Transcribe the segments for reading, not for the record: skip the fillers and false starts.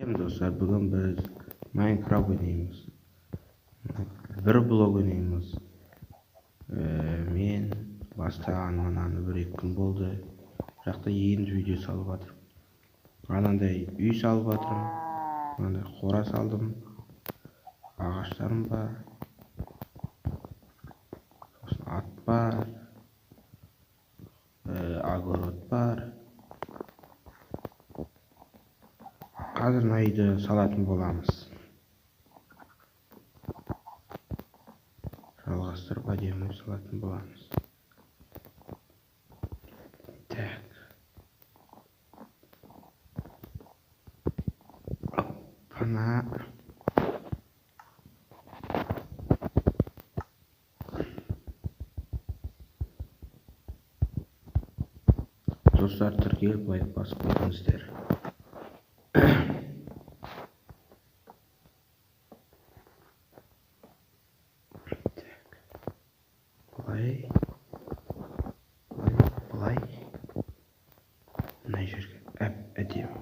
Dostlar, bugün biz Minecraft oynayımız. Bir blog oynayımız. Men bastağanman bir iki gün boldu. Birakta yeni video salıp atırım. Ananday uy salıp atırım. Ananday qora saldım. Ağaçlarım var. At var. Agorot var. Hazır naydı salatın bolamız. Жалғастырып әдемі салатын боламыз. Так. Опана. Достар, тіркеліп лайк басып қойыңыздар. Былай. Мына жерге әдемі.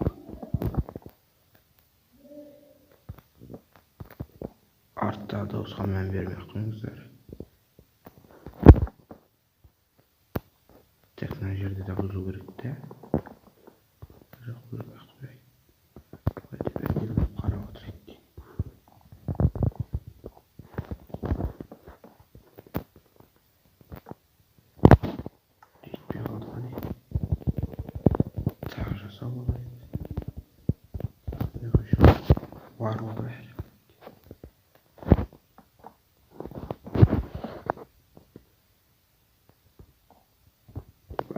Артта дауысқа мән бермей қойыңыздар. Так, мына жерде де бұзу керек те. Жоқ, бұзбай қоймай. Былай деп әдемі қарап отырайық. Жетпей қалды ма не? Тағы жасау болайық. Бар ол бәрі.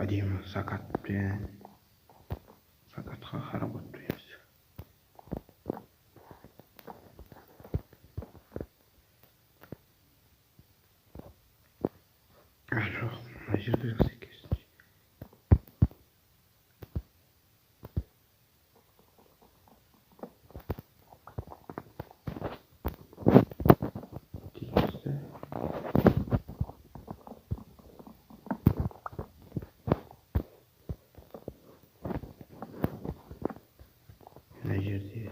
Әдемі закатпен. Закатқа қарап отырмыз. Жоқ, мына жерде жақсы екенсің. Деймізді. Мына жерде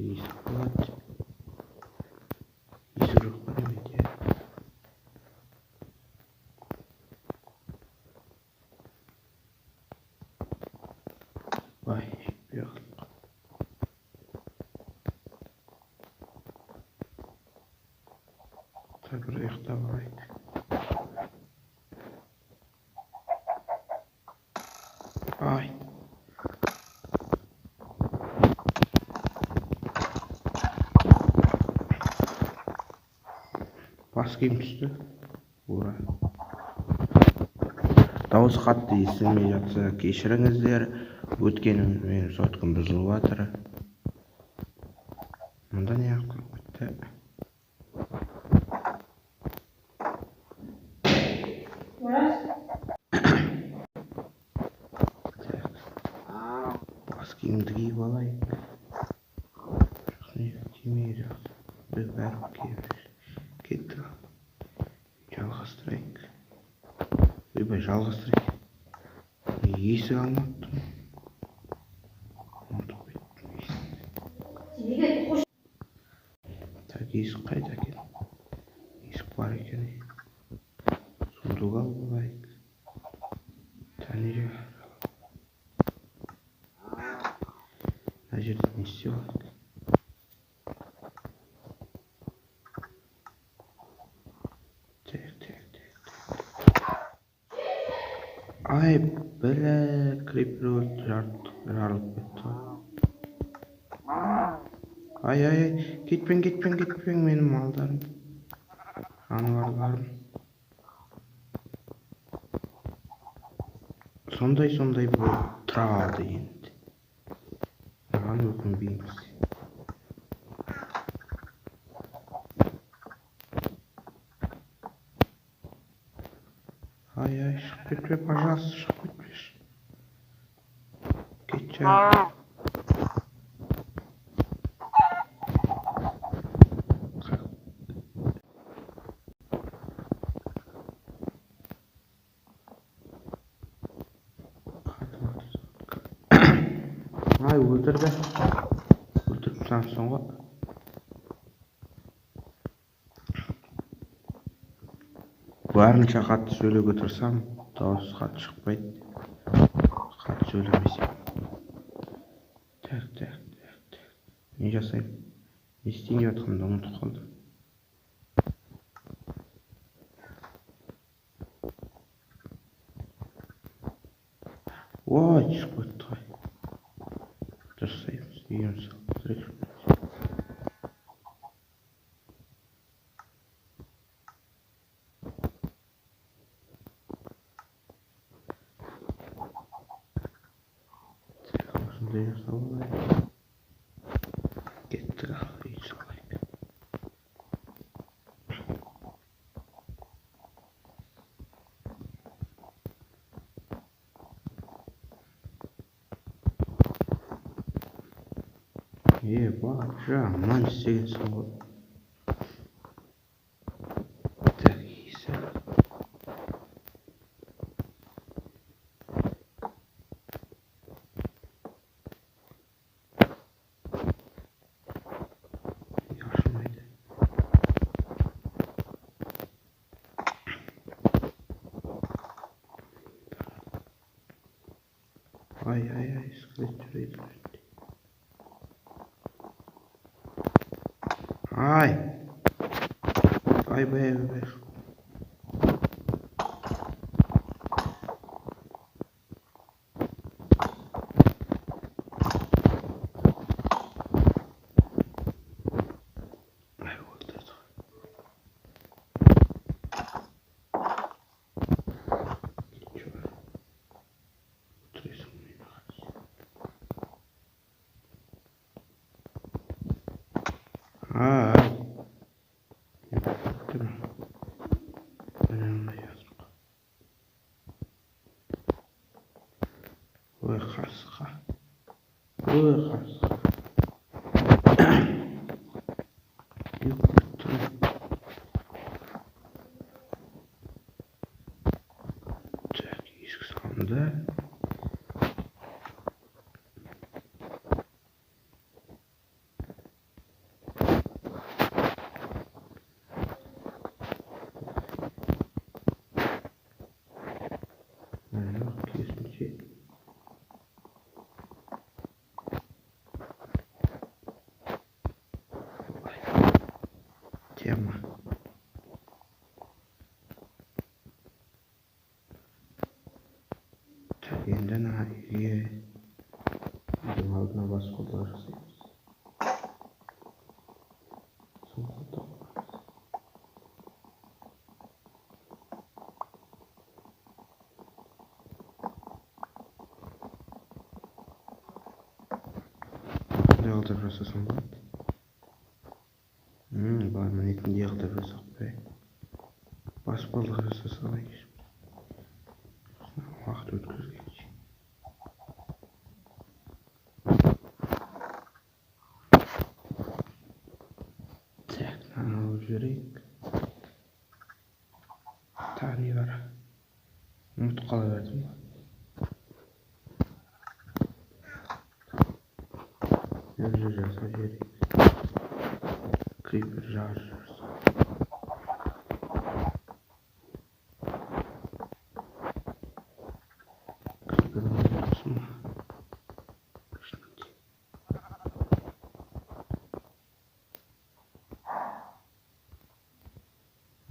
есік болады. Есік жоқ па немене? Бай, жетпей қалдық. Бір ұйықтап алайық. Ай. Бас киім түсті. Ура. Дауыс қатты естілмей жатса кешіріңіздер. Өткенім менің соткым бұзылып жатыр. Мұнда не қылып кетті? Бас киімді киіп алайық. Тимей жақсы. Біз бәрі киеміз. Кетті. Жалғастырайық. Ойбай, жалғастырайық. Есік алматтым. Так, есік қайда екен? Есік бар екен. Сундук алып алайық. Тәнере. Мына жерде не істеп алайық? Ай, бля, крипер жарылып кетті. Ай, кетпең, менің малдарым. Жануарларым. Сондай болып тұра алды енді. Маған өкінбейміз. Ай, шығып кетпе, пожалуйста, шығып кетпеші. Кетші. Ай, өлтірді. Өлтіріп тастамақсың ғой. Барынша қатты сөйлеуге тырысам, дауыс қатты шықпайды. Қатты сөйлемесем. Так. Не жасаймын? Не істейін деп жатқанымды ұмытып қалдым. Ой, түсіп кетті ғой. Жасаймыз, үйім салып. Осындай жасап алайық. Кеттік ал, үй салайық. Бар, жаман істегенсің ғой. Так, иісі. Ашылмайды. Ай, скелет жүреді. Ай, бай. Ой, қасқа. Так, есік салынды. Керісінше. Тема. Так, енді ана үйге үйдің алдына бас қолдар жасаймыз. Қандай қылдырып жасасам болады? Бар мінетіндей қылдырып жасақ па? Баспалдық жаса салайыншы. Уақыт өткізгенше. Так, алып жіберейік. Тағы не бар? Ұмытып қала бердім ба? Өзі жаса жіберейік. Крипер жағып жүрсін. Крипер болсын ма?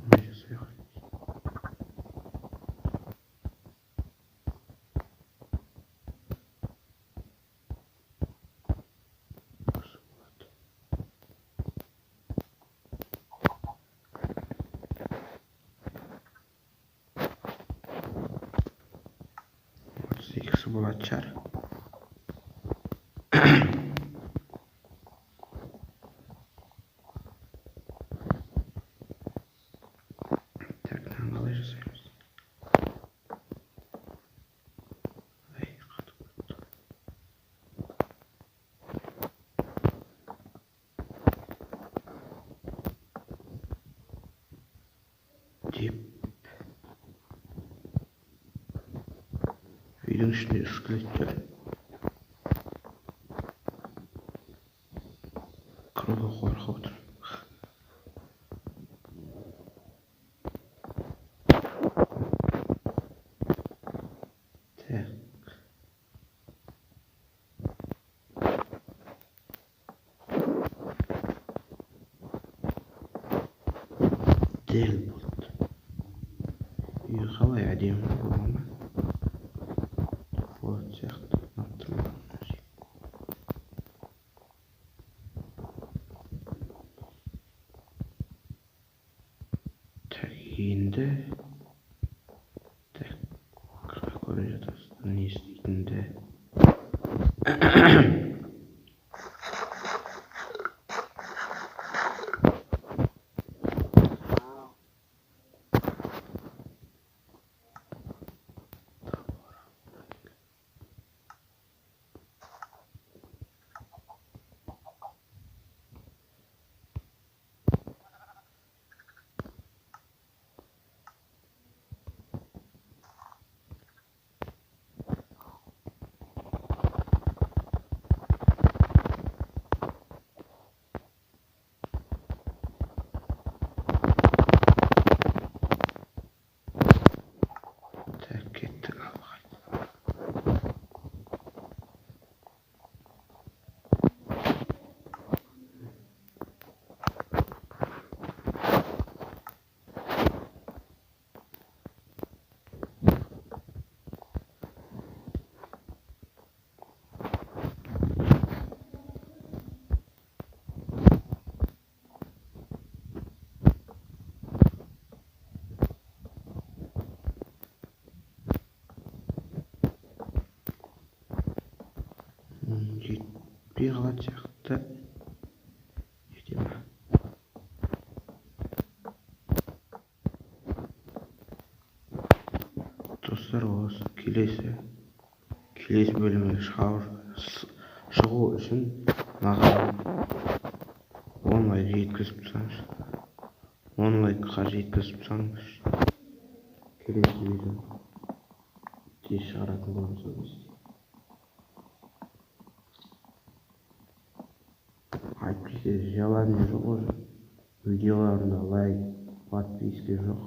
Олай жасайық. Екісі болады шығар. Так, қалай жасаймыз? Деп. Үйдің ішінде скелеттер. Çok korkuyorum. Так. Дел болды. Үй қалай әдемі бола ма? Вот сияқты ұнапты маған. Так, енді так, көре жатасыз не істейтінді. Так, кеттік алға. Жетпей қалатын сияқты. Жете ма? Достар, осы келесі бөлімге шығу үшін маған 10 лайк жеткізіп тұрсаңыз, 10 лайкқа жеткізіп тұрсаңыз, келесі видео тез шығаратын боламыз ол кезде. Әйтпесе желание жоқ уже. Видеоларымда лайк, подписка жоқ.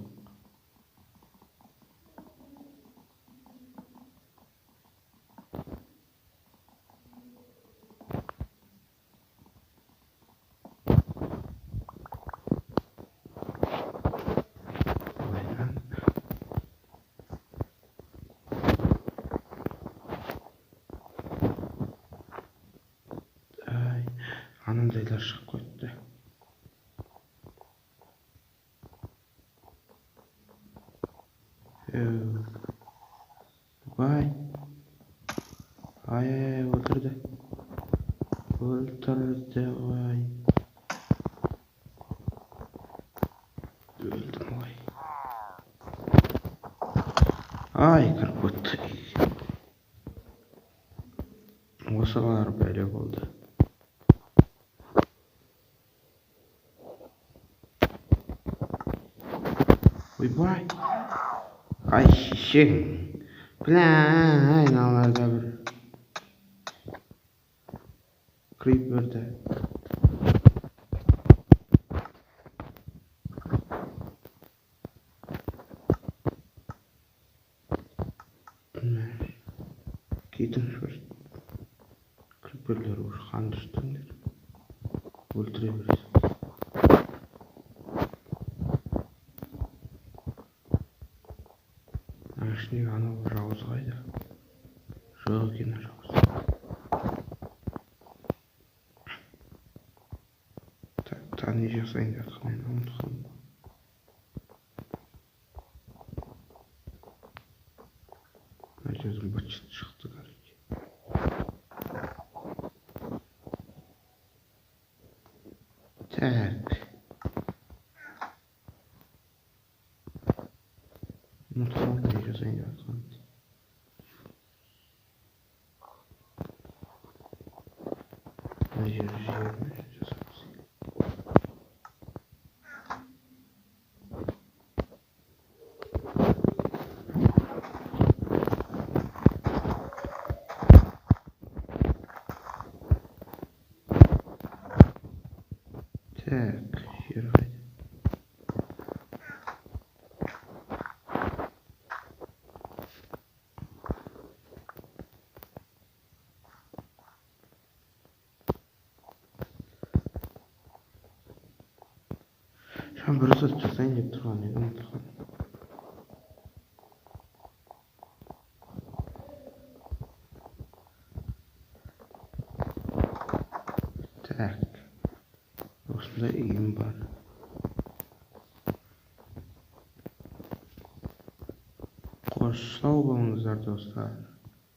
Анандайлар шығып кетті. Бай. Ай, өлтірді. Ой. Өлдім ғой. Ай, кіріп кетті. Осылар бәле болды. Ойбай. Ай, шешең. Бля, айналарда бір криперді. Кетіңіз бір. Криперлер уже қанды үстіңдер. Өлтіре бересің. Ашынеге анау жауыз қайда? Жоқ екен жауыз. Тани жасайын жатқан мен ұмытқанмын. Мына жерден быт-шыт шықты, короче. Так. Ұмытқанмын не жасайын жатқанымды. Мына жерді жасаймыз. Bir zat жасайын деп тұрған едім, ұмытып қалдым. Так, осындай үйім бар. Қош сау болыңыздар достар.